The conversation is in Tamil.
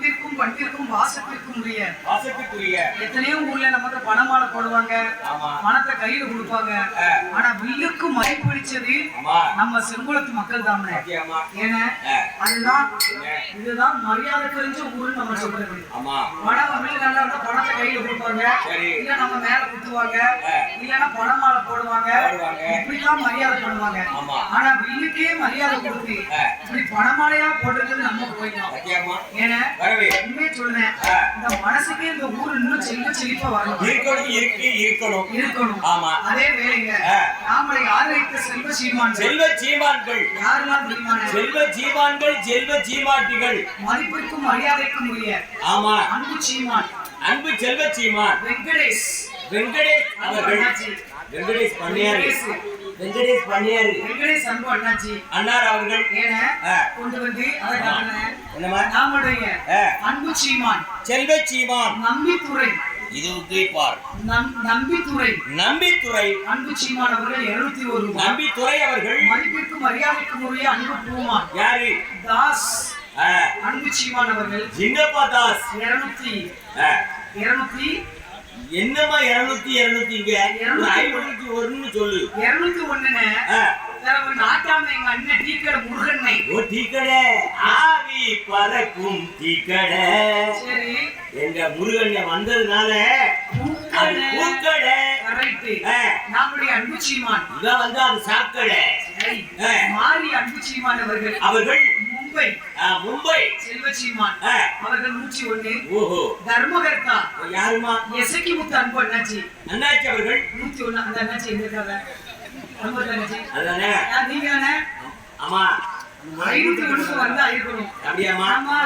அன்பிற்கும் பண்பிற்கும் வாசத்திற்குரிய எத்தனையோ ஊர்ல நமக்கு பணமாலை போடுவாங்க, பணத்தை கையில கொடுப்பாங்க. ஆனா வில்லுக்கு மதிப்பு பிடிச்சது நம்ம செங்குளத்து மக்கள் தான். ஏன்னா இதுதான் மரியாதை தெரிஞ்ச ஊருன்னு நம்ம சொல்றது. பணம் வீடு நல்லா இருந்தா பணத்தை கையில கொடுப்பாங்க, இல்ல நம்ம மேல குத்துவாங்க, இல்லன்னா பணமாலை போடுவாங்க. இப்படிதான் மரியாதை பண்ணுவாங்க. ஆனா வில்லுக்கே மரியாதை கொடுத்து இப்படி பணமாலையா போடுறது நம்ம போயிட்டோம். ஏன்னா உண்மையே சொல்றேன், இந்த மனசுக்கு இந்த ஊர் இன்னும் செழிப்பா வரணும், இருக்கணும். அதே வேலைங்க நாமளை ஆதரித்த செல்வ சீமான்கள் யாரெல்லாம் தெரியுமா? செல்வ சீமாட்டிகள், மதிப்பிற்கும் மரியாதைக்கும் உரிய அன்பு சீமான், அன்பு செல்வ சீமான் வெங்கடேஷ் அவர்கள், வெங்கடேஷ் அன்பு அண்ணாச்சி அண்ணார் அவர்கள் கொண்டு வந்து நம்முடைய அன்பு சீமான் செல்வ சீமான் நம்பித்துறை, நம்பித்துறை அன்பு சீமான் அவர்கள் 201. நம்பித்துறை அவர்கள் மதிப்பிற்கும் மரியாதைக்கும் உரிய அன்பு பூமான் யாரு? தாஸ் அன்பு சீமான் அவர்கள் ஜிங்கப்பா தாஸ் 200. என்னமா 200 இங்க 501 சொல்லு. 201 நாட்டாம எங்க அண்ணன் டீக்கடை முருகண்ணை. ஓ டீக்கடை, ஆவி பறக்கும் டீக்கடை. சரி, எங்க முருகண்ண வந்ததுனால பூக்கடை. நம்முடைய அன்பு சீமான் இதான் வந்து அது சாக்கடை. மாறி அன்பு சீமான் அவர்கள் மும்பை செல்வ சீமான் அவர்கள் 101. ஓஹோ, தர்மகர்த்தா யாருமா? எசக்கி முத்து அன்பு அண்ணாச்சி அவர்கள் 101. அந்த அண்ணாச்சி எங்க இருக்காங்க? அதானே நீங்க தானே? ஆமா, 501 வந்தா இருக்கணும். அப்படியாமா? ஆமா.